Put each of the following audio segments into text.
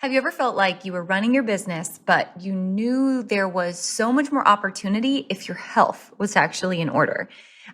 Have you ever felt like you were running your business, but you knew there was so much more opportunity if your health was actually in order?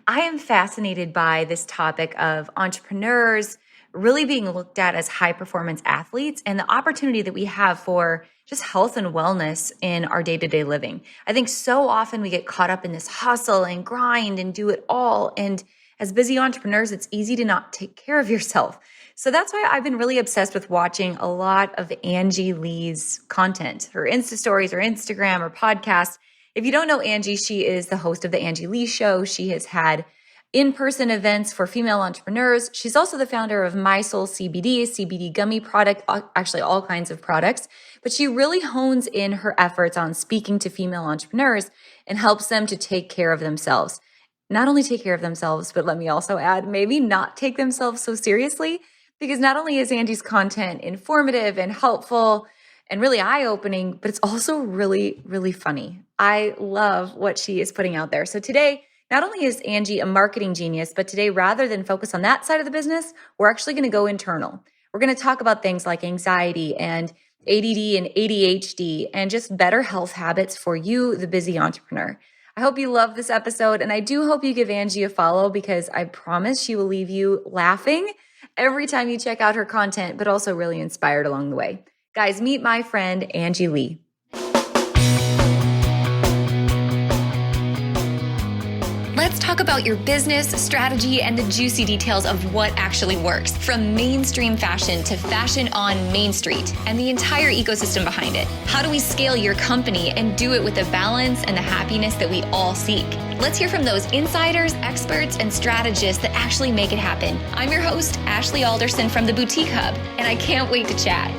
I am fascinated by this topic of entrepreneurs really being looked at as high performance athletes and the opportunity that we have for just health and wellness in our day to day living. I think so often we get caught up in this hustle and grind and do it all. And as busy entrepreneurs, it's easy to not take care of yourself. So that's why I've been really obsessed with watching a lot of Angie Lee's content, her Insta stories or Instagram or podcast. If you don't know Angie, she is the host of the Angie Lee Show. She has had in-person events for female entrepreneurs. She's also the founder of My Soul CBD, a CBD gummy product, actually all kinds of products. But she really hones in her efforts on speaking to female entrepreneurs and helps them to take care of themselves. Not only take care of themselves, but let me also add, maybe not take themselves so seriously. Because not only is Angie's content informative and helpful and really eye-opening, but it's also really, really funny. I love what she is putting out there. So today, not only is Angie a marketing genius, but today, rather than focus on that side of the business, we're actually going to go internal. We're going to talk about things like anxiety and ADD and ADHD and just better health habits for you, the busy entrepreneur. I hope you love this episode, and I do hope you give Angie a follow because I promise she will leave you laughing every time you check out her content, but also really inspired along the way. Guys, meet my friend, Angie Lee. Let's talk about your business, strategy, and the juicy details of what actually works, from mainstream fashion to fashion on Main Street, and the entire ecosystem behind it. How do we scale your company and do it with the balance and the happiness that we all seek? Let's hear from those insiders, experts, and strategists that actually make it happen. I'm your host, Ashley Alderson from the Boutique Hub, and I can't wait to chat.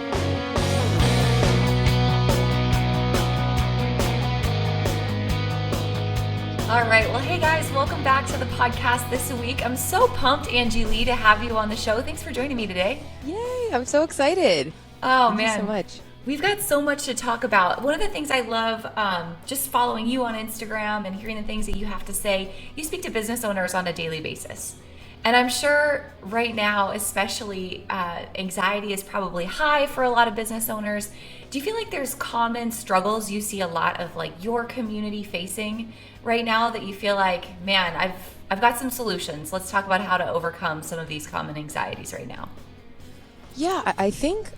All right. Well, hey guys, welcome back to the podcast this week. I'm so pumped, Angie Lee, to have you on the show. Thanks for joining me today. Yay. I'm so excited. Oh, Thank man. you so much. We've got so much to talk about. One of the things I love, just following you on Instagram and hearing the things that you have to say, you speak to business owners on a daily basis. And I'm sure right now, especially, anxiety is probably high for a lot of business owners. Do you feel like there's common struggles you see a lot of like your community facing right now that you feel like, man, I've got some solutions. Let's talk about how to overcome some of these common anxieties right now. Yeah, I think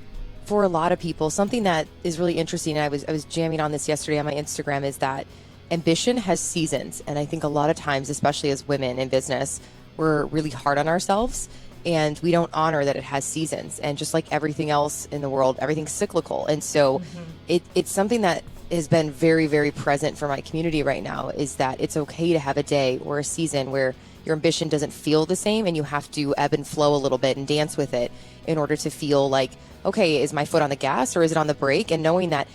for a lot of people, something that is really interesting, and I was jamming on this yesterday on my Instagram, is that ambition has seasons. And I think a lot of times, especially as women in business, we're really hard on ourselves and we don't honor that it has seasons. And just like everything else in the world, everything's cyclical. And so it's something that has been very, very present for my community right now, is that it's okay to have a day or a season where your ambition doesn't feel the same and you have to ebb and flow a little bit and dance with it in order to feel like, okay, is my foot on the gas or is it on the brake? And knowing that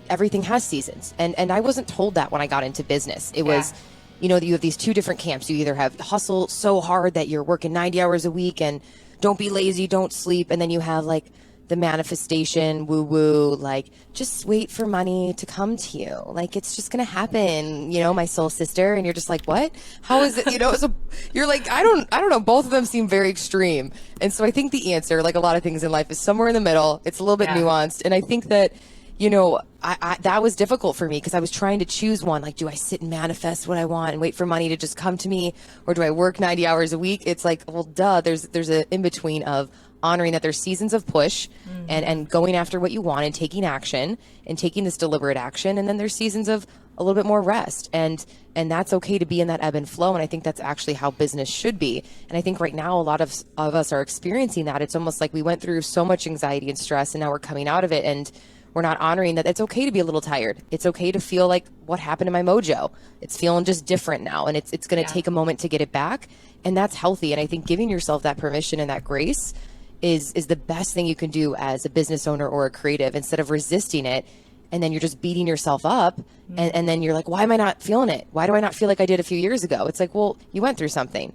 everything has seasons. And I wasn't told that when I got into business. It was, you know, you have these two different camps. You either have hustle so hard that you're working 90 hours a week and don't be lazy, don't sleep. And then you have like the manifestation woo-woo, like just wait for money to come to you. Like it's just going to happen, you know, my soul sister. And you're just like, what? How is it? You know, so you're like, I don't know. Both of them seem very extreme. And so I think the answer, like a lot of things in life, is somewhere in the middle. It's a little bit nuanced. And I think that, you know, I that was difficult for me because I was trying to choose one. Like, do I sit and manifest what I want and wait for money to just come to me? Or do I work 90 hours a week? It's like, well, duh, there's an in-between of honoring that there's seasons of push and going after what you want and taking action and taking this deliberate action. And then there's seasons of a little bit more rest. And that's okay to be in that ebb and flow. And I think that's actually how business should be. And I think right now, a lot of us are experiencing that. It's almost like we went through so much anxiety and stress and now we're coming out of it. And we're not honoring that it's okay to be a little tired. It's okay to feel like, what happened to my mojo? It's feeling just different now. And it's going to take a moment to get it back. And that's healthy. And I think giving yourself that permission and that grace is the best thing you can do as a business owner or a creative, instead of resisting it. And then you're just beating yourself up. And then you're like, why am I not feeling it? Why do I not feel like I did a few years ago? It's like, well, you went through something.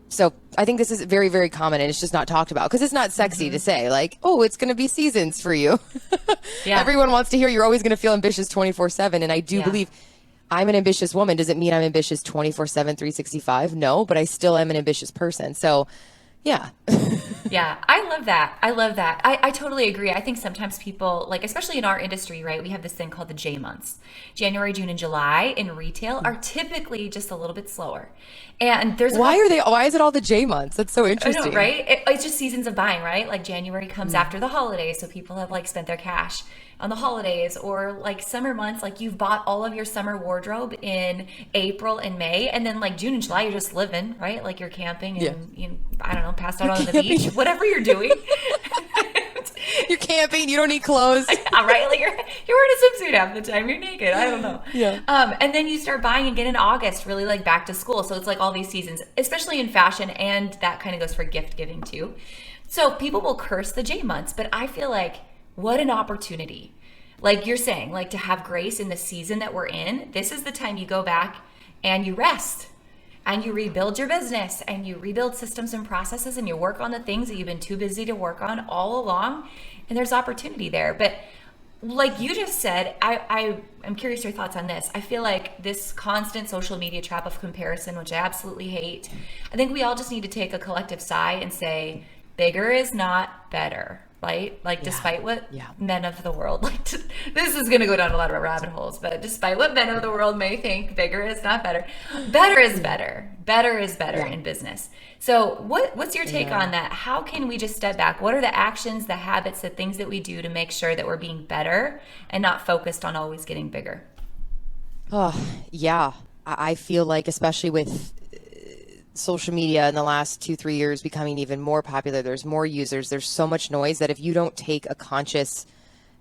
So I think this is very, very common, and it's just not talked about because it's not sexy to say like, oh, it's going to be seasons for you. Everyone wants to hear you're always going to feel ambitious 24/7. And I do believe I'm an ambitious woman. Does it mean I'm ambitious 24/7, 365? No, but I still am an ambitious person. So yeah. Yeah, I love that. I love that. I totally agree. I think sometimes people, like, especially in our industry, right, we have this thing called the J months. January, June, and July in retail are typically just a little bit slower. And there's Why is it all the J months? That's so I know, interesting. right? It's just seasons of buying, right? Like January comes after the holidays, so people have like spent their cash on the holidays, or like summer months, like you've bought all of your summer wardrobe in April and May, and then like June and July, you're just living, right? Like you're camping and I don't know, passed out on the beach, whatever you're doing. You're camping. You don't need clothes. Yeah, right? Like you're wearing a swimsuit half the time. You're naked. I don't know. Yeah. And then you start buying again in August, really like back to school. So it's like all these seasons, especially in fashion, and that kind of goes for gift giving too. So people will curse the J months, but I feel like what an opportunity. Like you're saying, like to have grace in the season that we're in. This is the time you go back and you rest. And you rebuild your business and you rebuild systems and processes and you work on the things that you've been too busy to work on all along. And there's opportunity there. But like you just said, I am curious your thoughts on this. I feel like this constant social media trap of comparison, which I absolutely hate, I think we all just need to take a collective sigh and say, bigger is not better. Right? Like despite what men of the world, like this is going to go down a lot of rabbit holes, but despite what men of the world may think, bigger is not better. Better is better. Better is better in business. So what's your take on that? How can we just step back? What are the actions, the habits, the things that we do to make sure that we're being better and not focused on always getting bigger? Oh, yeah. I feel like, especially with social media in the last 2-3 years becoming even more popular, there's more users, there's so much noise that if you don't take a conscious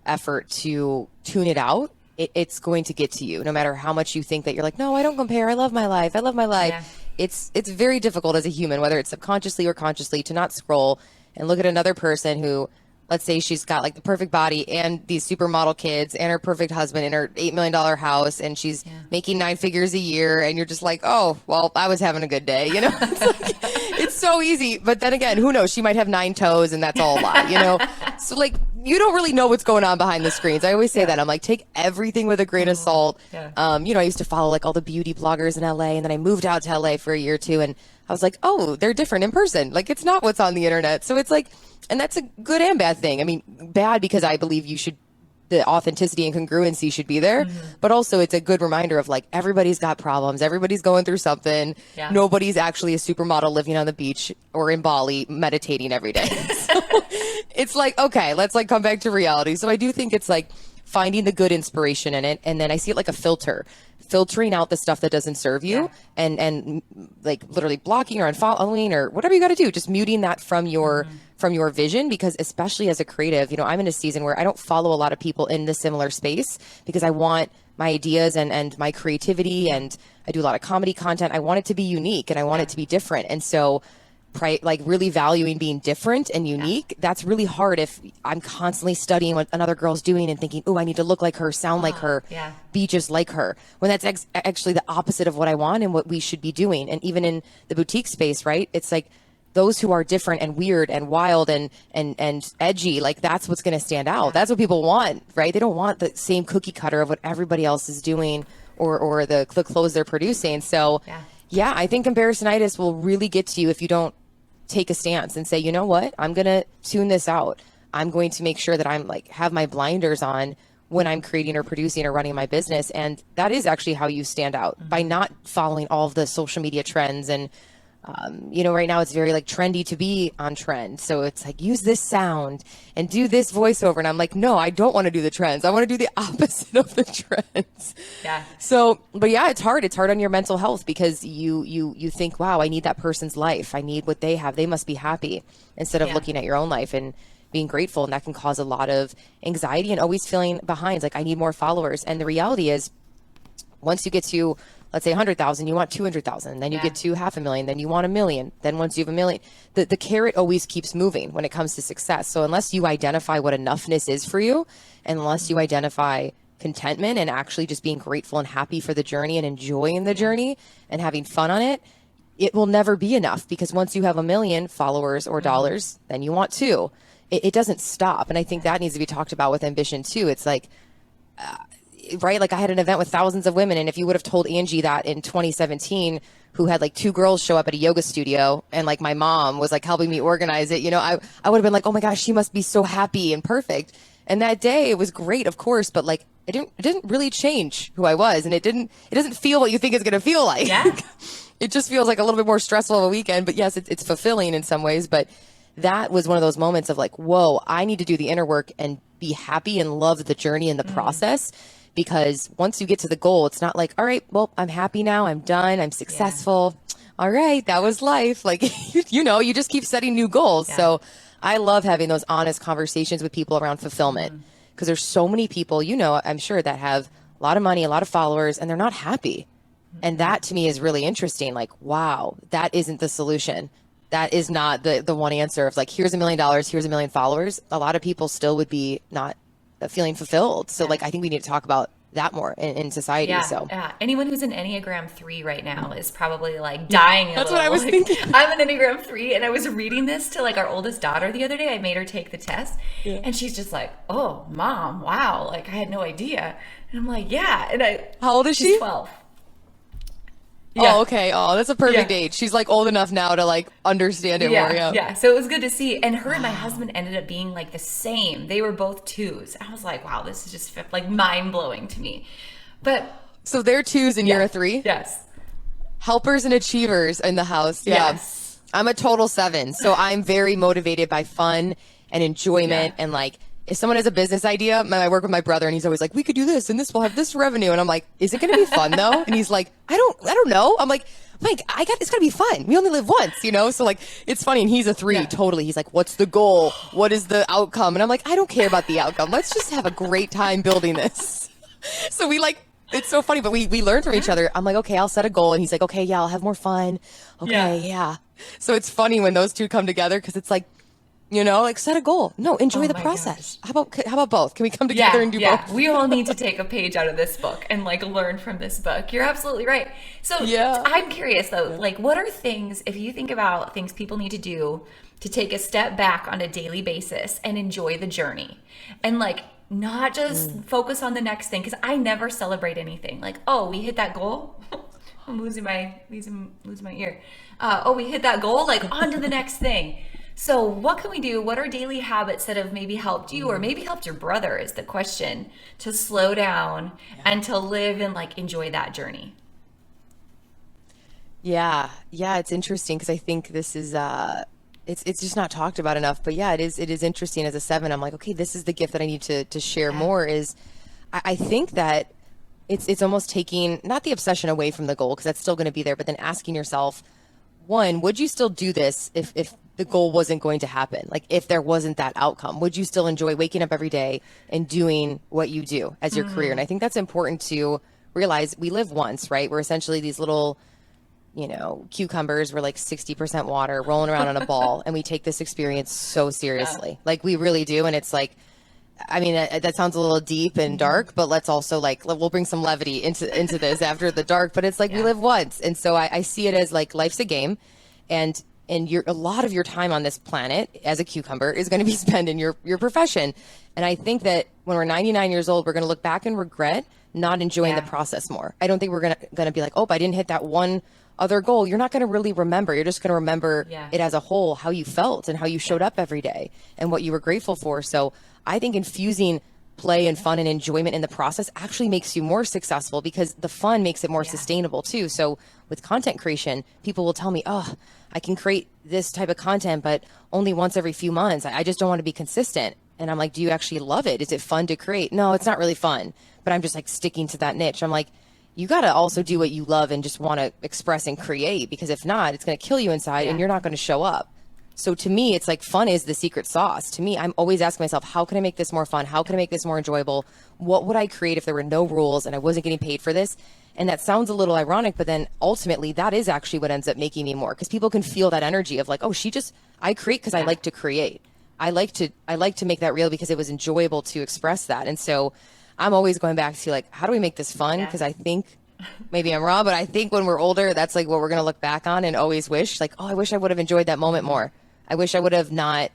effort to tune it out, it's going to get to you, no matter how much you think that you're like, no, I don't compare, I love my life. Yeah. It's very difficult as a human, whether it's subconsciously or consciously, to not scroll and look at another person who, let's say she's got like the perfect body and these supermodel kids and her perfect husband and her $8 million house, and she's making 9 figures a year. And you're just like, oh, well, I was having a good day. You know, it's so easy. But then again, who knows? She might have 9 toes and that's all a lie, you know? So like, you don't really know what's going on behind the screens. I always say that. I'm like, take everything with a grain of salt. You know, I used to follow like all the beauty bloggers in LA, and then I moved out to LA for a year or two, and I was like, oh, they're different in person. Like, it's not what's on the internet. So it's like, and that's a good and bad thing. I mean, bad because I believe the authenticity and congruency should be there, but also it's a good reminder of like, everybody's got problems. Everybody's going through something. Nobody's actually a supermodel living on the beach or in Bali meditating every day. So it's like, okay, let's like come back to reality. So I do think it's like finding the good inspiration in it. And then I see it like a filtering out the stuff that doesn't serve you, and like literally blocking or unfollowing or whatever you got to do, just muting that from your vision. Because especially as a creative, you know, I'm in a season where I don't follow a lot of people in the similar space, because I want my ideas and my creativity, and I do a lot of comedy content. I want it to be unique and I want it to be different. And so like really valuing being different and unique, that's really hard if I'm constantly studying what another girl's doing and thinking, oh, I need to look like her, sound like her, be just like her, when that's actually the opposite of what I want and what we should be doing. And even in the boutique space, right, it's like those who are different and weird and wild and edgy, like that's what's going to stand out. That's what people want, right? They don't want the same cookie cutter of what everybody else is doing or the clothes they're producing. So I think comparisonitis will really get to you if you don't take a stance and say, you know what, I'm going to tune this out. I'm going to make sure that I'm like, have my blinders on when I'm creating or producing or running my business. And that is actually how you stand out, by not following all of the social media trends. And, you know, right now it's very like trendy to be on trend. So it's like, use this sound and do this voiceover. And I'm like, no, I don't want to do the trends. I want to do the opposite of the trends. So, but yeah, it's hard. It's hard on your mental health, because you think, wow, I need that person's life. I need what they have. They must be happy, instead of looking at your own life and being grateful. And that can cause a lot of anxiety and always feeling behind. It's like, I need more followers. And the reality is, once you get to, let's say 100,000, you want 200,000, then you get to 500,000, then you want 1 million. Then once you have 1 million, the carrot always keeps moving when it comes to success. So unless you identify what enoughness is for you, and unless you identify contentment and actually just being grateful and happy for the journey and enjoying the journey and having fun on it, it will never be enough. Because once you have 1 million followers or dollars, then you want 2. It doesn't stop. And I think that needs to be talked about with ambition too. It's like, right? Like I had an event with thousands of women, and if you would have told Angie that in 2017, who had like 2 girls show up at a yoga studio, and like my mom was like helping me organize it, I would have been like, oh my gosh, she must be so happy and perfect. And that day it was great, of course, but like it didn't really change who I was, and it doesn't feel what you think it's going to feel like. Yeah. It just feels like a little bit more stressful of a weekend, but yes, it's fulfilling in some ways. But that was one of those moments of like, whoa, I need to do the inner work and be happy and love the journey and the process. Because once you get to the goal, it's not like, all right, well, I'm happy now. I'm done. I'm successful. Yeah. All right. That was life. Like, you just keep setting new goals. Yeah. So I love having those honest conversations with people around fulfillment, because there's so many people, I'm sure, that have a lot of money, a lot of followers, and they're not happy. And that to me is really interesting. Like, wow, that isn't the solution. That is not the one answer of like, here's $1 million, here's 1 million followers. A lot of people still would be not feeling fulfilled. So like, I think we need to talk about that more in society. Yeah, so anyone who's an Enneagram 3 right now is probably like dying. That's what I was thinking. I'm an Enneagram 3, and I was reading this to like our oldest daughter the other day. I made her take the test, and she's just like, "Oh, mom, wow! Like I had no idea." And I'm like, "Yeah." And how old is she? She's 12. Yeah. Oh, okay. Oh, that's a perfect age. She's like old enough now to like understand it more. Yeah. So it was good to see. And her and my husband ended up being like the same. They were both 2s. I was like, wow, this is just like mind blowing to me. But so they're 2s and you're a 3? Yes. Helpers and achievers in the house. Yeah. Yes. I'm a total 7. So I'm very motivated by fun and enjoyment and like, if someone has a business idea, I work with my brother and he's always like, we could do this and this will have this revenue. And I'm like, is it going to be fun though? And he's like, I don't know. I'm like, Mike, it's gotta be fun. We only live once, So like, it's funny. And he's a 3 totally. He's like, what's the goal? What is the outcome? And I'm like, I don't care about the outcome. Let's just have a great time building this. So we like, it's so funny, but we learn from each other. I'm like, okay, I'll set a goal. And he's like, okay, yeah, I'll have more fun. Okay. Yeah. So it's funny when those two come together, because it's like, like set a goal. No, enjoy the process. Gosh. How about both? Can we come together and do both? We all need to take a page out of this book and like learn from this book. You're absolutely right. So I'm curious though, like what are things, if you think about things people need to do to take a step back on a daily basis and enjoy the journey, and like not just focus on the next thing? Because I never celebrate anything like, oh, we hit that goal. I'm losing my ear. Oh, we hit that goal, like on to the next thing. So what can we do? What are daily habits that have maybe helped you or maybe helped your brother is the question, to slow down and to live and like enjoy that journey? Yeah. It's interesting because I think this is, it's just not talked about enough, but it is interesting as a 7. I'm like, okay, this is the gift that I need to share more is I think that it's almost taking, not the obsession away from the goal, because that's still going to be there, but then asking yourself, one, would you still do this if the goal wasn't going to happen? Like if there wasn't that outcome, would you still enjoy waking up every day and doing what you do as your career? And I think that's important to realize. We live once, right? We're essentially these little, cucumbers. We're like 60% water rolling around on a ball. And we take this experience so seriously. Like we really do. And it's like, I mean, that sounds a little deep and dark, but let's also we'll bring some levity into this after the dark, but it's like we live once. And so I see it as like life's a game, and a lot of your time on this planet as a cucumber is going to be spent in your profession. And I think that when we're 99 years old, we're going to look back and regret not enjoying the process more. I don't think we're going to be like, oh, I didn't hit that one other goal. You're not going to really remember. You're just going to remember it as a whole, how you felt and how you showed up every day and what you were grateful for. So I think infusing play and fun and enjoyment in the process actually makes you more successful, because the fun makes it more sustainable too. So with content creation, people will tell me, oh, I can create this type of content, but only once every few months. I just don't want to be consistent. And I'm like, do you actually love it? Is it fun to create? No, it's not really fun, but I'm just like sticking to that niche. I'm like, you got to also do what you love and just want to express and create, because if not, it's going to kill you inside and you're not going to show up. So to me, it's like fun is the secret sauce. To me, I'm always asking myself, how can I make this more fun? How can I make this more enjoyable? What would I create if there were no rules and I wasn't getting paid for this? And that sounds a little ironic, but then ultimately that is actually what ends up making me more, because people can feel that energy of like, oh, I create because I like to create. I like to make that real because it was enjoyable to express that. And so I'm always going back to like, how do we make this fun? Because I think, maybe I'm wrong, but I think when we're older, that's like what we're going to look back on and always wish like, oh, I wish I would have enjoyed that moment more. I wish I would have not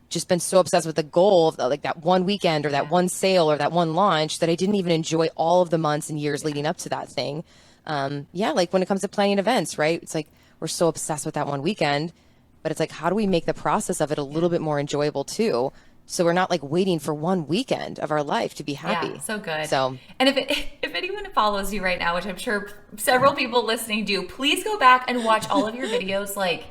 just been so obsessed with the goal of like that one weekend or that one sale or that one launch that I didn't even enjoy all of the months and years leading up to that thing. Yeah, like when it comes to planning events, right? It's like we're so obsessed with that one weekend, but it's like, how do we make the process of it a little bit more enjoyable too? So we're not like waiting for one weekend of our life to be happy. Yeah, so good. So, And if anyone follows you right now, which I'm sure several people listening do, please go back and watch all of your videos. Like,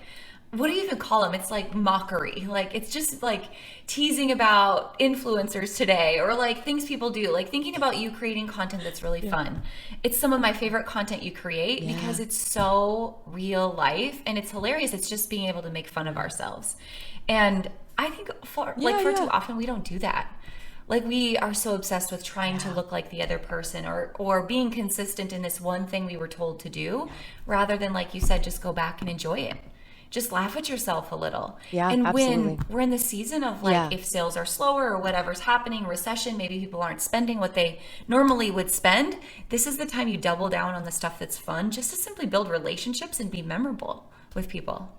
what do you even call them? It's like mockery. Like, it's just like teasing about influencers today, or like things people do, like thinking about you creating content that's really fun. It's some of my favorite content you create because it's so real life and it's hilarious. It's just being able to make fun of ourselves. And I think for too often we don't do that. Like, we are so obsessed with trying to look like the other person, or being consistent in this one thing we were told to do, rather than, like you said, just go back and enjoy it. Just laugh at yourself a little. Yeah, and absolutely. when we're in the season of like, if sales are slower or whatever's happening, recession, maybe people aren't spending what they normally would spend, this is the time you double down on the stuff that's fun, just to simply build relationships and be memorable with people.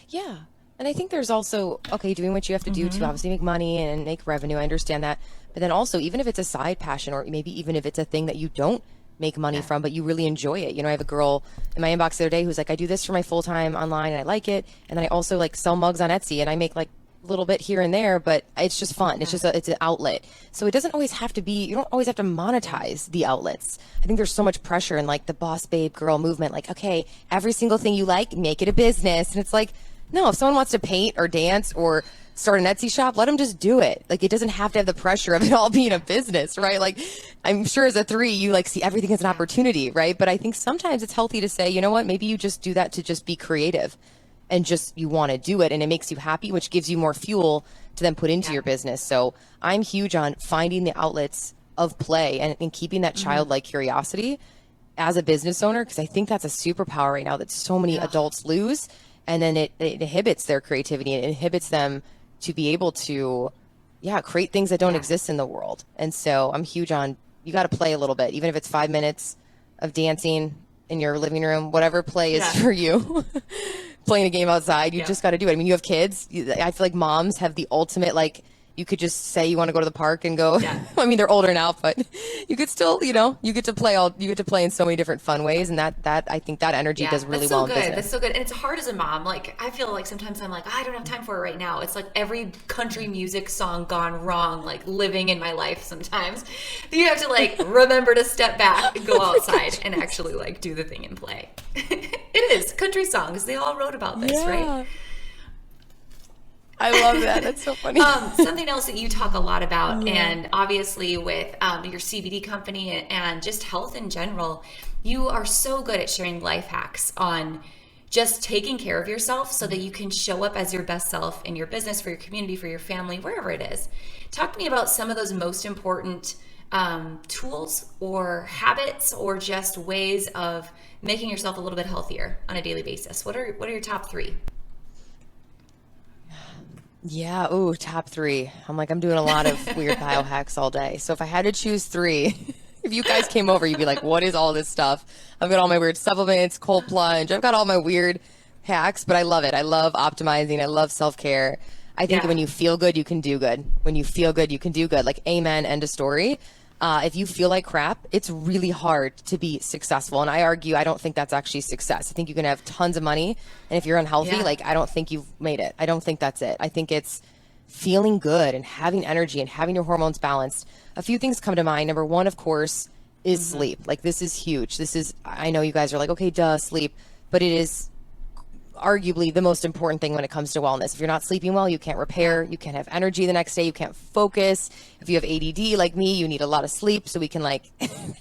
Yeah. And I think there's also, okay, doing what you have to do to obviously make money and make revenue. I understand that. But then also, even if it's a side passion, or maybe even if it's a thing that you don't make money from, but you really enjoy it. You know, I have a girl in my inbox the other day who's like, I do this for my full-time online and I like it. And then I also like sell mugs on Etsy and I make like a little bit here and there, but it's just fun. It's just it's an outlet. So it doesn't always have to be, you don't always have to monetize the outlets. I think there's so much pressure in like the boss babe girl movement. Like, okay, every single thing you like, make it a business. And it's like, no, if someone wants to paint or dance or start an Etsy shop, let them just do it. Like, it doesn't have to have the pressure of it all being a business, right? Like, I'm sure as a 3, you like see everything as an opportunity, right? But I think sometimes it's healthy to say, you know what, maybe you just do that to just be creative and just you want to do it and it makes you happy, which gives you more fuel to then put into your business. So I'm huge on finding the outlets of play and keeping that childlike curiosity as a business owner, because I think that's a superpower right now that so many adults lose. And then it inhibits their creativity and it inhibits them to be able to, create things that don't exist in the world. And so I'm huge on, you got to play a little bit, even if it's 5 minutes of dancing in your living room, whatever play is for you, playing a game outside, you just got to do it. I mean, you have kids. I feel like moms have the ultimate, like, you could just say you want to go to the park and go. I mean, they're older now, but you could still, you get to play in so many different fun ways. And that I think that energy does really well in business. That's so good. And it's hard as a mom. Like, I feel like sometimes I'm like, I don't have time for it right now. It's like every country music song gone wrong, like living in my life sometimes. You have to like remember to step back and go outside and actually like do the thing and play. It is country songs. They all wrote about this, right? I love that. That's so funny. Something else that you talk a lot about, and obviously with your CBD company and just health in general, you are so good at sharing life hacks on just taking care of yourself so that you can show up as your best self in your business, for your community, for your family, wherever it is. Talk to me about some of those most important tools or habits or just ways of making yourself a little bit healthier on a daily basis. What are your top 3? Yeah. Ooh, top 3. I'm doing a lot of weird biohacks all day. So if I had to choose 3, if you guys came over, you'd be like, what is all this stuff? I've got all my weird supplements, cold plunge. I've got all my weird hacks, but I love it. I love optimizing. I love self-care. I think when you feel good, you can do good. When you feel good, you can do good. Like, amen, end of story. If you feel like crap, it's really hard to be successful. And I argue, I don't think that's actually success. I think you can have tons of money. And if you're unhealthy, like, I don't think you've made it. I don't think that's it. I think it's feeling good and having energy and having your hormones balanced. A few things come to mind. Number 1, of course, is sleep. Like, this is huge. I know you guys are like, okay, duh, sleep. But it is arguably the most important thing when it comes to wellness. If you're not sleeping well, you can't repair, you can't have energy the next day, you can't focus. If you have ADD like me, you need a lot of sleep so we can like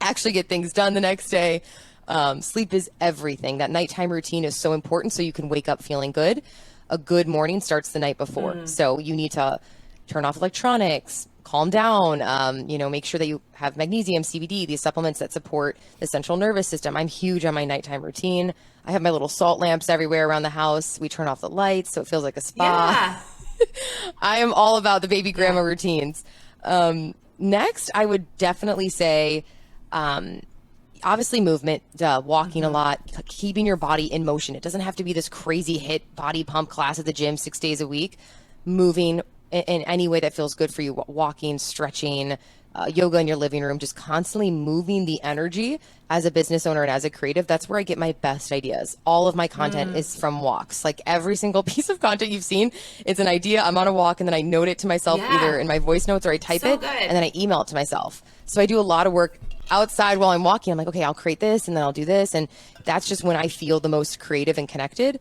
actually get things done the next day. Sleep is everything. That nighttime routine is so important so you can wake up feeling good. A good morning starts the night before. So you need to turn off electronics, calm down, make sure that you have magnesium, CBD, these supplements that support the central nervous system. I'm huge on my nighttime routine. I have my little salt lamps everywhere around the house. We turn off the lights so it feels like a spa. I am all about the baby grandma routines. Next, I would definitely say, obviously movement, walking a lot, keeping your body in motion. It doesn't have to be this crazy hit body pump class at the gym 6 days a week. Moving in any way that feels good for you, walking, stretching, yoga in your living room, just constantly moving the energy as a business owner and as a creative. That's where I get my best ideas. All of my content is from walks. Like every single piece of content you've seen, it's an idea. I'm on a walk and then I note it to myself either in my voice notes or I type it and then I email it to myself. So I do a lot of work outside while I'm walking. I'm like, okay, I'll create this and then I'll do this. And that's just when I feel the most creative and connected.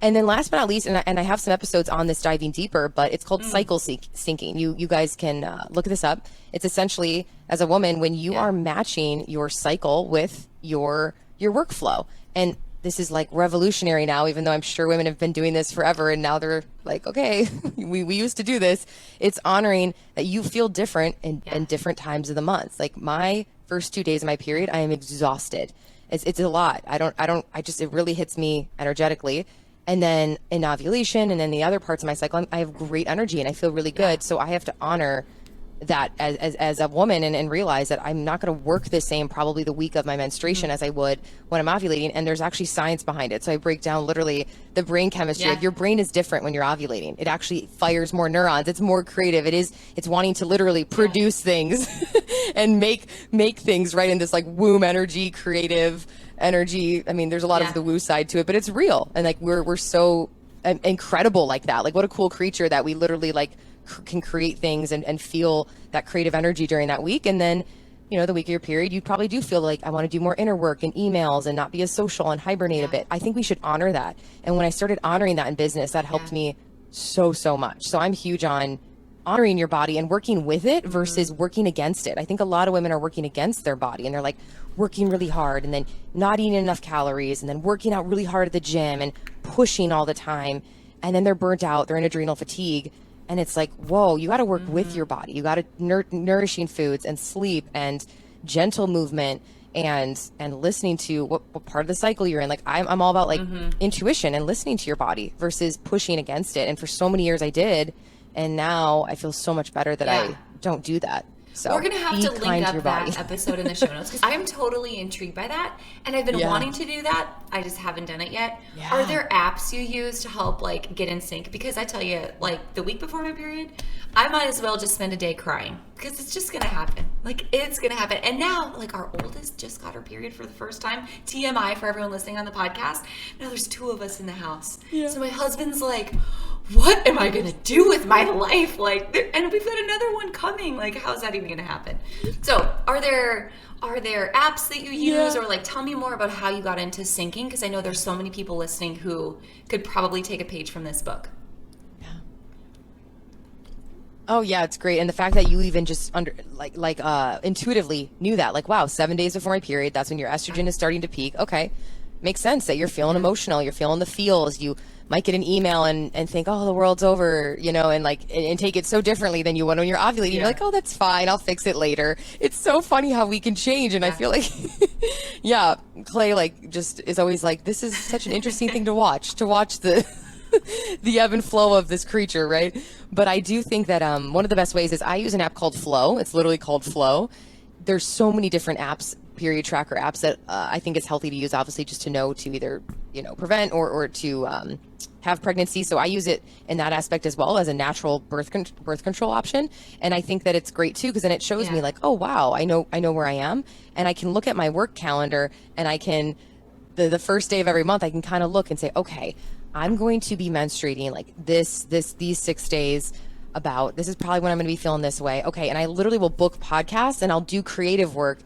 And then last but not least, and I have some episodes on this diving deeper, but it's called cycle syncing. You guys can look this up. It's essentially, as a woman, when you are matching your cycle with your workflow. And this is like revolutionary now, even though I'm sure women have been doing this forever. And now they're like, okay, we used to do this. It's honoring that you feel different in different times of the month. Like my first 2 days of my period, I am exhausted. It's a lot. It really hits me energetically. And then in ovulation and then the other parts of my cycle, I have great energy and I feel really good. So I have to honor that as a woman and realize that I'm not going to work the same probably the week of my menstruation as I would when I'm ovulating. And there's actually science behind it. So I break down literally the brain chemistry. Like your brain is different when you're ovulating. It actually fires more neurons. It's more creative. It's wanting to literally produce things and make things right in this like womb energy, creative energy. I mean, there's a lot of the woo side to it, but it's real. And like, we're so incredible like that. Like what a cool creature that we literally like can create things and feel that creative energy during that week. And then, the week of your period, you probably do feel like I want to do more inner work and emails and not be as social and hibernate a bit. I think we should honor that. And when I started honoring that in business, that helped me so much. So I'm huge on honoring your body and working with it versus working against it. I think a lot of women are working against their body and they're like working really hard and then not eating enough calories and then working out really hard at the gym and pushing all the time. And then they're burnt out, they're in adrenal fatigue. And it's like, whoa, you got to work with your body. You got to nourishing foods and sleep and gentle movement and listening to what part of the cycle you're in. Like I'm all about like intuition and listening to your body versus pushing against it. And for so many years I did. And now I feel so much better that I don't do that. So we're going to have to link up that episode in the show notes because I'm totally intrigued by that. And I've been wanting to do that. I just haven't done it yet. Yeah. Are there apps you use to help like get in sync? Because I tell you, like the week before my period, I might as well just spend a day crying because it's just going to happen. Like it's going to happen. And now like our oldest just got her period for the first time. TMI for everyone listening on the podcast. Now there's 2 of us in the house. Yeah. So my husband's like, what am I going to do with my life? Like, and we've got another one coming. Like, how's that even going to happen? So are there apps that you use or like, tell me more about how you got into syncing? Because I know there's so many people listening who could probably take a page from this book. Yeah. Oh yeah, it's great. And the fact that you even just intuitively knew that, like, wow, 7 days before my period, that's when your estrogen is starting to peak. Okay. Makes sense that you're feeling emotional. You're feeling the feels. You might get an email and think, oh, the world's over, and take it so differently than you would when you're ovulating. You're like, oh, that's fine. I'll fix it later. It's so funny how we can change. And I feel like, Clay, like, just is always like, this is such an interesting thing to watch the, the ebb and flow of this creature. Right. But I do think that, one of the best ways is I use an app called Flow. It's literally called Flow. There's so many different apps, period tracker apps that I think it's healthy to use, obviously, just to know to either, prevent or to have pregnancy. So I use it in that aspect as well as a natural birth control option. And I think that it's great too, because then it shows me like, oh, wow, I know where I am. And I can look at my work calendar and I can, the first day of every month, I can kind of look and say, okay, I'm going to be menstruating like these 6 days. This is probably when I'm going to be feeling this way. Okay. And I literally will book podcasts and I'll do creative work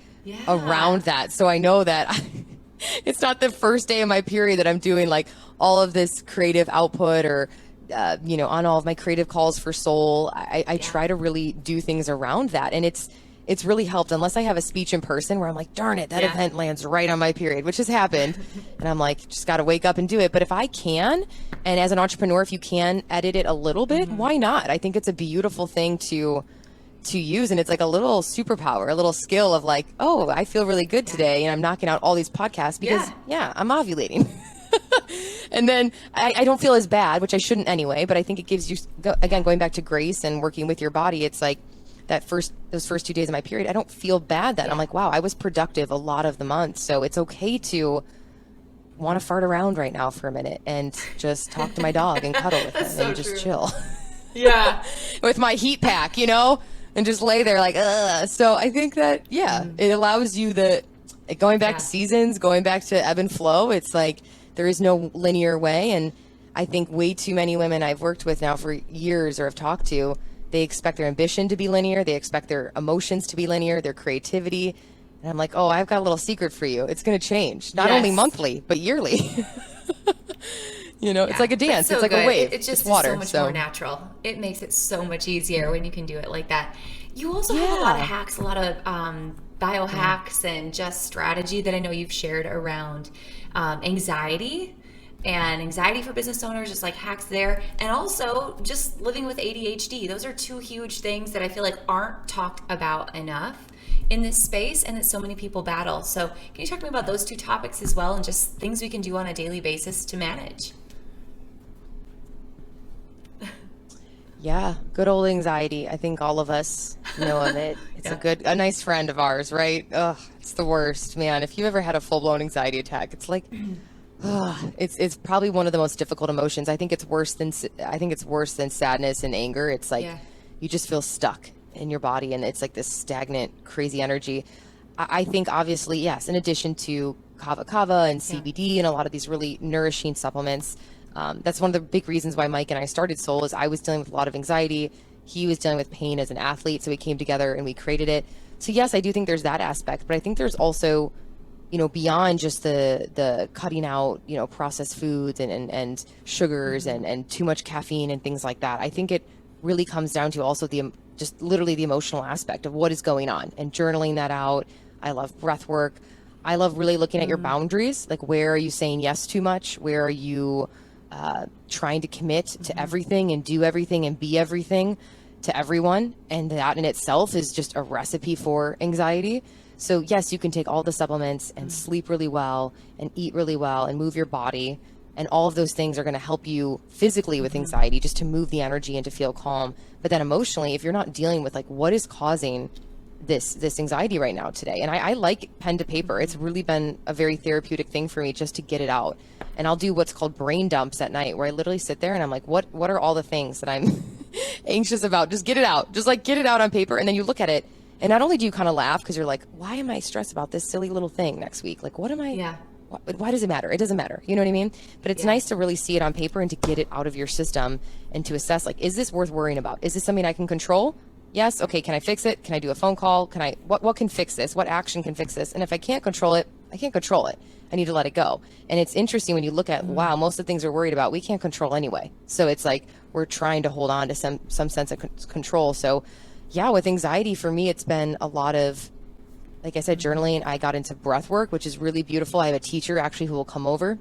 around that. So I know that it's not the first day of my period that I'm doing like all of this creative output or, on all of my creative calls for Soul. I try to really do things around that. And it's really helped, unless I have a speech in person where I'm like, darn it, that event lands right on my period, which has happened. And I'm like, just got to wake up and do it. But if I can, and as an entrepreneur, if you can edit it a little bit, why not? I think it's a beautiful thing to use. And it's like a little superpower, a little skill of like, oh, I feel really good today. And I'm knocking out all these podcasts because I'm ovulating. And then I don't feel as bad, which I shouldn't anyway, but I think it gives you, again, going back to grace and working with your body. It's like, those first 2 days of my period, I don't feel bad that I'm like, wow, I was productive a lot of the month. So it's okay to want to fart around right now for a minute and just talk to my dog and cuddle with him and just chill. Yeah. With my heat pack, and just lay there like, ugh. So I think that, it allows you going back to seasons, going back to ebb and flow. It's like there is no linear way. And I think way too many women I've worked with now for years or have talked to, they expect their ambition to be linear. They expect their emotions to be linear, their creativity. And I'm like, oh, I've got a little secret for you. It's going to change, not only monthly, but yearly. It's like a dance. It's like a wave. It just it's water, is so much more natural. It makes it so much easier when you can do it like that. You also have a lot of hacks, a lot of biohacks and just strategy that I know you've shared around anxiety and anxiety for business owners, just like hacks there. And also just living with ADHD. Those are two huge things that I feel like aren't talked about enough in this space and that so many people battle. So can you talk to me about those two topics as well and just things we can do on a daily basis to manage? Yeah, good old anxiety. I think all of us know of it. It's a nice friend of ours, right? Ugh, it's the worst, man. If you ever had a full-blown anxiety attack, it's like, it's probably one of the most difficult emotions. I think it's worse than sadness and anger. It's like you just feel stuck in your body, and it's like this stagnant, crazy energy. I think obviously, yes, in addition to kava and CBD and a lot of these really nourishing supplements. That's one of the big reasons why Mike and I started Soul is I was dealing with a lot of anxiety. He was dealing with pain as an athlete. So we came together and we created it. So yes, I do think there's that aspect, but I think there's also, beyond just the cutting out, processed foods and sugars and too much caffeine and things like that. I think it really comes down to also just literally the emotional aspect of what is going on and journaling that out. I love breath work. I love really looking at your boundaries. Like, where are you saying yes too much? Where are you trying to commit to everything and do everything and be everything to everyone? And that in itself is just a recipe for anxiety. So yes, you can take all the supplements and sleep really well and eat really well and move your body. And all of those things are going to help you physically with anxiety, just to move the energy and to feel calm. But then emotionally, if you're not dealing with like what is causing this anxiety right now today. And I like pen to paper. It's really been a very therapeutic thing for me just to get it out. And I'll do what's called brain dumps at night, where I literally sit there and I'm like, what are all the things that I'm anxious about? Just get it out. Just like get it out on paper. And then you look at it, and not only do you kind of laugh because you're like, why am I stressed about this silly little thing next week? Like, what am I? Why does it matter? It doesn't matter. You know what I mean? But it's nice to really see it on paper and to get it out of your system and to assess, like, is this worth worrying about? Is this something I can control? Yes. Okay. Can I fix it? Can I do a phone call? What can fix this? What action can fix this? And if I can't control it, I can't control it. I need to let it go. And it's interesting when you look at, wow, most of the things we're worried about, we can't control anyway. So it's like, we're trying to hold on to some sense of control. So yeah, with anxiety for me, it's been a lot of, like I said, journaling. I got into breath work, which is really beautiful. I have a teacher actually who will come over,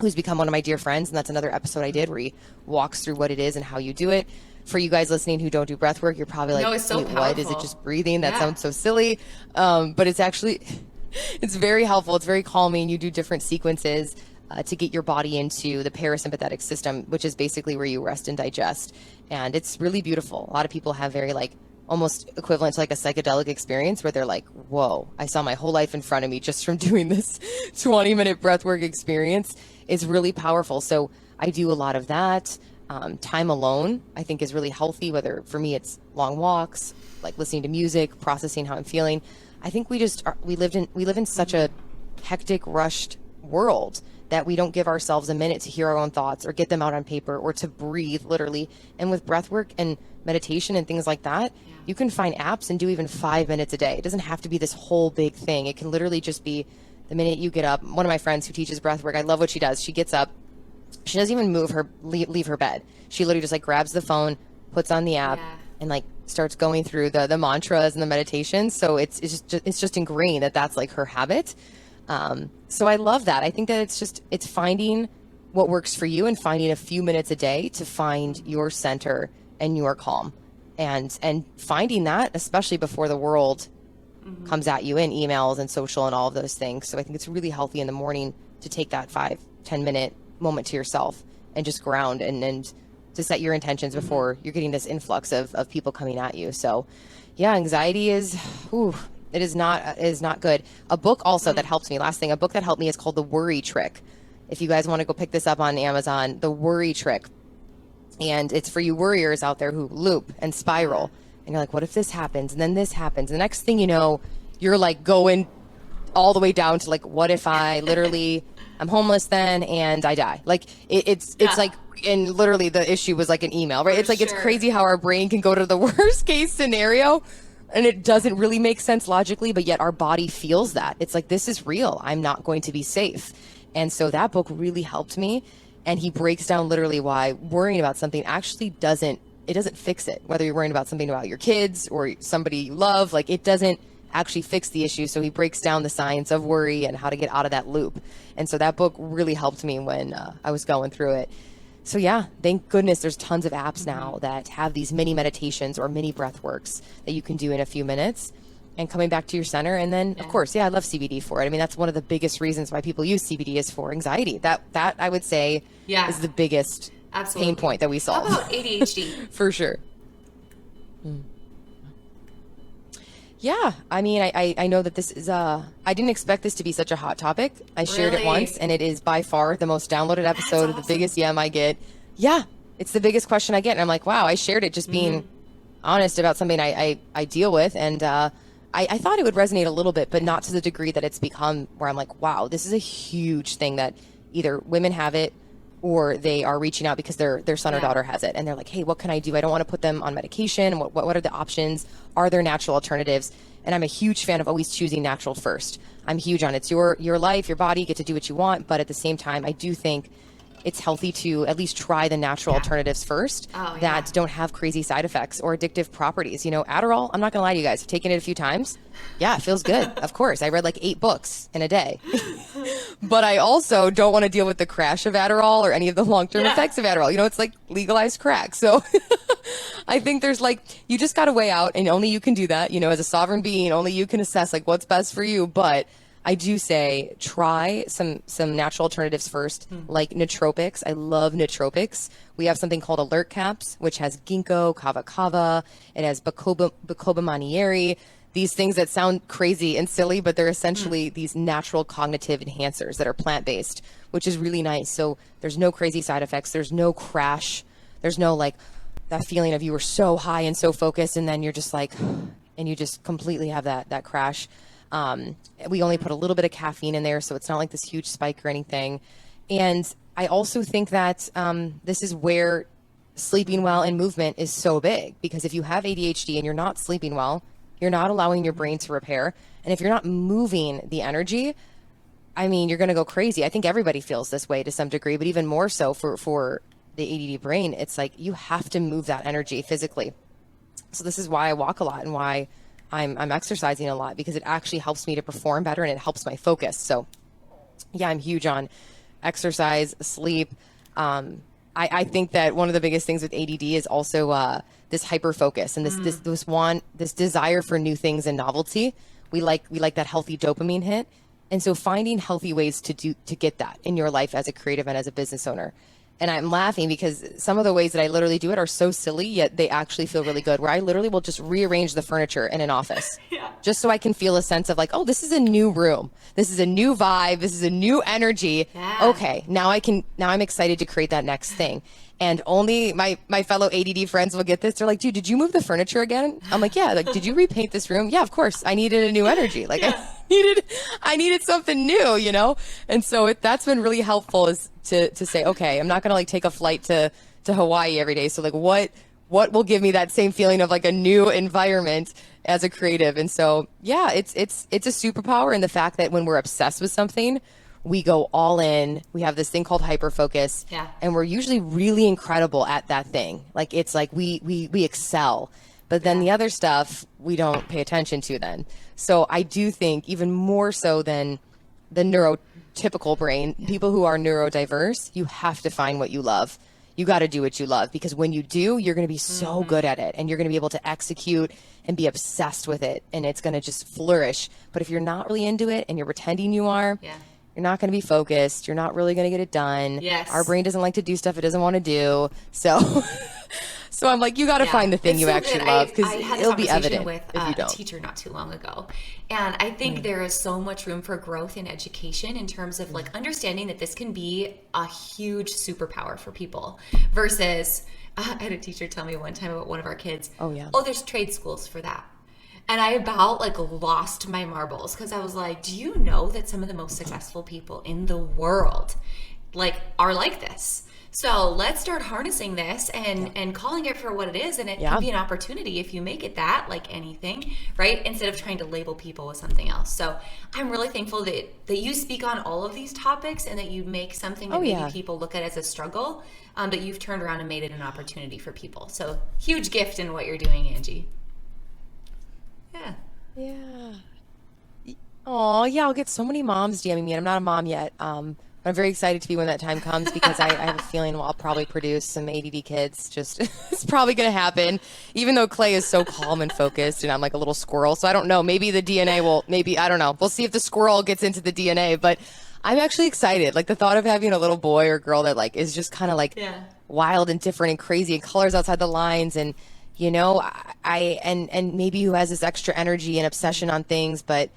who's become one of my dear friends. And that's another episode I did where he walks through what it is and how you do it. For you guys listening who don't do breath work, you're probably like, no, it's so wait, what? Is it just breathing? That sounds so silly. But it's actually, it's very helpful. It's very calming. You do different sequences to get your body into the parasympathetic system, which is basically where you rest and digest. And it's really beautiful. A lot of people have very like almost equivalent to like a psychedelic experience where they're like, whoa, I saw my whole life in front of me just from doing this 20-minute breathwork experience. It's really powerful. So I do a lot of that. Time alone, I think, is really healthy, whether for me it's long walks, like listening to music, processing how I'm feeling. I think we live in such a hectic, rushed world that we don't give ourselves a minute to hear our own thoughts or get them out on paper or to breathe literally. And with breath work and meditation and things like that, you can find apps and do even 5 minutes a day. It doesn't have to be this whole big thing. It can literally just be the minute you get up. One of my friends who teaches breath work, I love what she does. She gets up. She doesn't even leave her bed. She literally just like grabs the phone, puts on the app, and like starts going through the mantras and the meditations. So it's just ingrained that that's like her habit. So I love that. I think that it's finding what works for you and finding a few minutes a day to find your center and your calm, and finding that, especially before the world comes at you in emails and social and all of those things. So I think it's really healthy in the morning to take that 5-10 minute moment to yourself and just ground and to set your intentions before you're getting this influx of people coming at you. So yeah, anxiety is not good. A book also that helps me, last thing, a book that helped me is called The Worry Trick. If you guys want to go pick this up on Amazon, The Worry Trick. And it's for you worriers out there who loop and spiral And you're like, what if this happens? And then this happens. The next thing you know, you're like going all the way down to like, what if I literally, I'm homeless then and I die? Like it's like, and literally the issue was like an email, right? It's like, it's crazy how our brain can go to the worst case scenario and it doesn't really make sense logically, but yet our body feels that. It's like, this is real. I'm not going to be safe. And so that book really helped me. And he breaks down literally why worrying about something actually doesn't fix it. Whether you're worrying about something about your kids or somebody you love, like it doesn't actually fix the issue. So he breaks down the science of worry and how to get out of that loop. And so that book really helped me when I was going through it. So yeah, thank goodness there's tons of apps now that have these mini meditations or mini breath works that you can do in a few minutes and coming back to your center. And then of course, I love CBD for it. I mean, that's one of the biggest reasons why people use CBD is for anxiety. That I would say is the biggest pain point that we solve. How about ADHD? For sure. Yeah, I mean, I know that this is, I didn't expect this to be such a hot topic. I shared it once, and it is by far the most downloaded episode, the biggest DM I get. Yeah, it's the biggest question I get, and I'm like, wow, I shared it just being honest about something I deal with, and I thought it would resonate a little bit, but not to the degree that it's become where I'm like, wow, this is a huge thing that either women have it or they are reaching out because their son or daughter has it. And they're like, hey, what can I do? I don't want to put them on medication. What are the options? Are there natural alternatives? And I'm a huge fan of always choosing natural first. I'm huge on it's your life, your body, you get to do what you want. But at the same time, I do think it's healthy to at least try the natural alternatives first that don't have crazy side effects or addictive properties. You know, Adderall, I'm not going to lie to you guys, I've taken it a few times. Yeah, it feels good. Of course. I read like 8 books in a day. But I also don't want to deal with the crash of Adderall or any of the long-term effects of Adderall. You know, it's like legalized crack. So I think there's like, you just got to weigh out, and only you can do that. You know, as a sovereign being, only you can assess like what's best for you. But I do say try some natural alternatives first, like nootropics. I love nootropics. We have something called Alert Caps, which has ginkgo, kava kava. It has bacoba manieri. These things that sound crazy and silly, but they're essentially these natural cognitive enhancers that are plant-based, which is really nice. So there's no crazy side effects. There's no crash. There's no like that feeling of you were so high and so focused, and then you're just like, and you just completely have that crash. We only put a little bit of caffeine in there, so it's not like this huge spike or anything. And I also think that this is where sleeping well and movement is so big, because if you have ADHD and you're not sleeping well, you're not allowing your brain to repair. And if you're not moving the energy, I mean, you're going to go crazy. I think everybody feels this way to some degree, but even more so for the ADD brain, it's like you have to move that energy physically. So this is why I walk a lot and why I'm exercising a lot, because it actually helps me to perform better and it helps my focus. So yeah, I'm huge on exercise, sleep. I think that one of the biggest things with ADD is also this hyper focus and this desire for new things and novelty. We like that healthy dopamine hit. And so finding healthy ways to get that in your life as a creative and as a business owner. And I'm laughing because some of the ways that I literally do it are so silly, yet they actually feel really good, where I literally will just rearrange the furniture in an office just so I can feel a sense of like, oh, this is a new room. This is a new vibe. This is a new energy. Yeah. Okay, now I'm excited to create that next thing. And only my fellow ADD friends will get this. They're like, dude, did you move the furniture again? I'm like, yeah. Like, did you repaint this room? Yeah, of course. I needed a new energy. Like I needed something new, you know? And so that's been really helpful, is to say, okay, I'm not going to like take a flight to Hawaii every day. So like what will give me that same feeling of like a new environment as a creative? And so, yeah, it's a superpower in the fact that when we're obsessed with something, we go all in. We have this thing called hyperfocus, and we're usually really incredible at that thing. Like it's like we excel, but then the other stuff we don't pay attention to then. So I do think even more so than the neurotypical brain, people who are neurodiverse, you have to find what you love. You got to do what you love, because when you do, you're going to be so good at it, and you're going to be able to execute and be obsessed with it, and it's going to just flourish. But if you're not really into it and you're pretending you are, you're not going to be focused. You're not really going to get it done. Yes. Our brain doesn't like to do stuff it doesn't want to do. So So I'm like, you got to find the thing It's you so actually good. love, I because had a it'll be conversation evident with if you a don't. teacher not too long ago. And I think there is so much room for growth in education in terms of like understanding that this can be a huge superpower for people versus I had a teacher tell me one time about one of our kids. Oh, yeah. Oh, there's trade schools for that. And I about like lost my marbles because I was like, do you know that some of the most successful people in the world like are like this? So let's start harnessing this and calling it for what it is. And it can be an opportunity if you make it that, like anything, right? Instead of trying to label people with something else. So I'm really thankful that you speak on all of these topics and that you make something that maybe people look at as a struggle, but you've turned around and made it an opportunity for people. So huge gift in what you're doing, Angie. Yeah. Oh, yeah. I'll get so many moms DMing me, and I'm not a mom yet. I'm very excited to be when that time comes because I have a feeling I'll probably produce some ADD kids. Just it's probably going to happen, even though Clay is so calm and focused, and I'm like a little squirrel. So I don't know. Maybe the DNA will. Maybe I don't know. We'll see if the squirrel gets into the DNA. But I'm actually excited. Like the thought of having a little boy or girl that like is just kind of like wild and different and crazy and colors outside the lines, and you know, and maybe who has this extra energy and obsession on things, but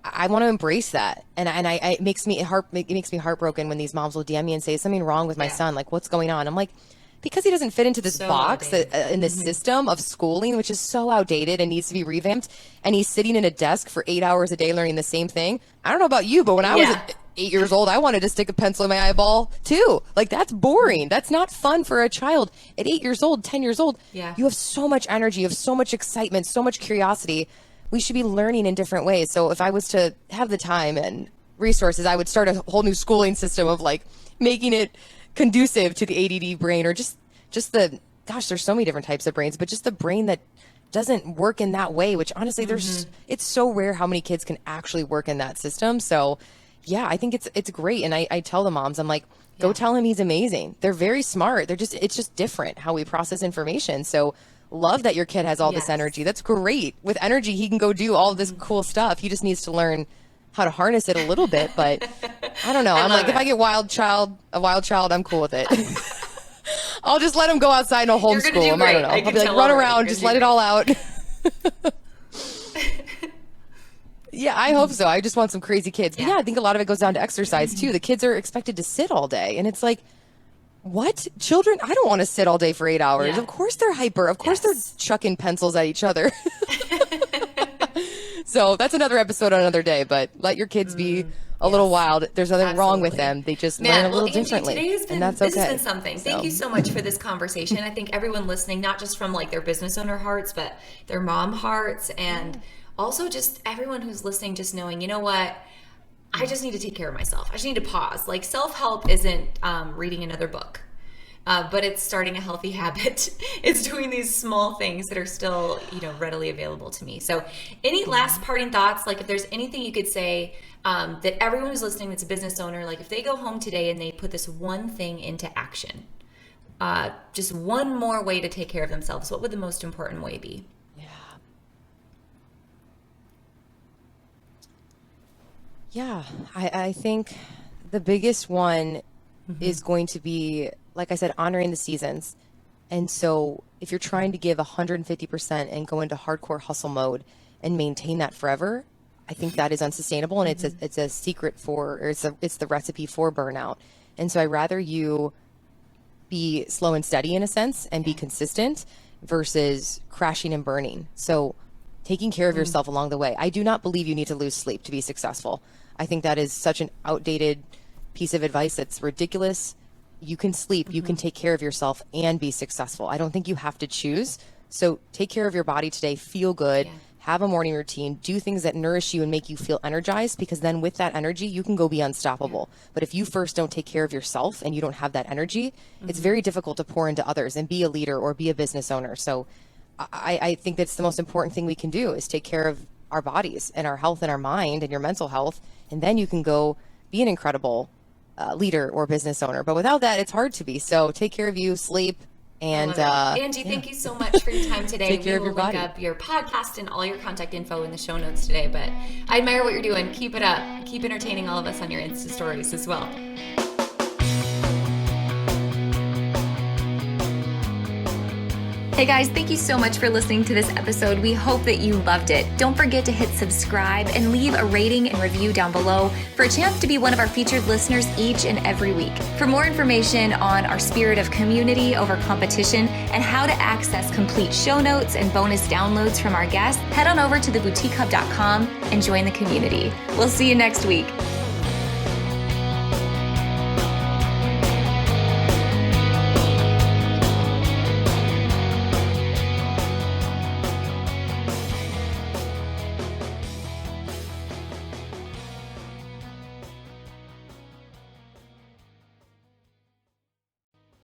I want to embrace that. And it makes me heartbroken when these moms will DM me and say, is something wrong with my son? Like, what's going on? I'm like, because he doesn't fit into this box in this system of schooling, which is so outdated and needs to be revamped. And he's sitting in a desk for 8 hours a day learning the same thing. I don't know about you, but when I was 8 years old, I wanted to stick a pencil in my eyeball too. Like, that's boring. That's not fun for a child. At 8 years old, 10 years old, you have so much energy, you have so much excitement, so much curiosity. We should be learning in different ways. So if I was to have the time and resources, I would start a whole new schooling system of like making it conducive to the ADD brain, or just the, gosh, there's so many different types of brains, but just the brain that doesn't work in that way, which honestly it's so rare how many kids can actually work in that system. So yeah, I think it's great. And I tell the moms, I'm like, go tell him he's amazing. They're very smart. It's just different how we process information. So love that your kid has all this energy. That's great. With energy, he can go do all this cool stuff. He just needs to learn how to harness it a little bit. But I don't know. I'm like, if I get a wild child, I'm cool with it. I'll just let him go outside and I'll homeschool him. I don't know. I'll be like, run around, just let it all out. Yeah, I hope so. I just want some crazy kids. But yeah, I think a lot of it goes down to exercise too. The kids are expected to sit all day, and it's like, what? Children? I don't want to sit all day for 8 hours. Yeah. Of course they're hyper. Of course they're chucking pencils at each other. So that's another episode on another day, but let your kids be a little wild. There's nothing wrong with them. They just learn a little differently. And that's okay. This has been something. Thank you so much for this conversation. I think everyone listening, not just from like their business owner hearts, but their mom hearts, and also just everyone who's listening, just knowing, you know what? I just need to take care of myself. I just need to pause. Like self-help isn't reading another book, but it's starting a healthy habit. It's doing these small things that are still, readily available to me. So any last parting thoughts? Like if there's anything you could say that everyone who's listening that's a business owner, like if they go home today and they put this one thing into action, just one more way to take care of themselves, what would the most important way be? Yeah, I think the biggest one is going to be, like I said, honoring the seasons. And so if you're trying to give 150% and go into hardcore hustle mode and maintain that forever, I think that is unsustainable. And it's a secret it's the recipe for burnout. And so I'd rather you be slow and steady in a sense and be consistent versus crashing and burning. So taking care of yourself along the way. I do not believe you need to lose sleep to be successful. I think that is such an outdated piece of advice that's ridiculous. You can sleep, you can take care of yourself and be successful. I don't think you have to choose. So take care of your body today, feel good, have a morning routine, do things that nourish you and make you feel energized, because then with that energy, you can go be unstoppable. But if you first don't take care of yourself and you don't have that energy, it's very difficult to pour into others and be a leader or be a business owner. So I think that's the most important thing we can do is take care of our bodies and our health and our mind and your mental health. And then you can go be an incredible leader or business owner. But without that, it's hard to be. So take care of you, sleep, and Angie, thank you so much for your time today. Take care of your body. We will link up your podcast and all your contact info in the show notes today. But I admire what you're doing. Keep it up. Keep entertaining all of us on your Insta stories as well. Hey guys, thank you so much for listening to this episode. We hope that you loved it. Don't forget to hit subscribe and leave a rating and review down below for a chance to be one of our featured listeners each and every week. For more information on our spirit of community over competition and how to access complete show notes and bonus downloads from our guests, head on over to theboutiquehub.com and join the community. We'll see you next week.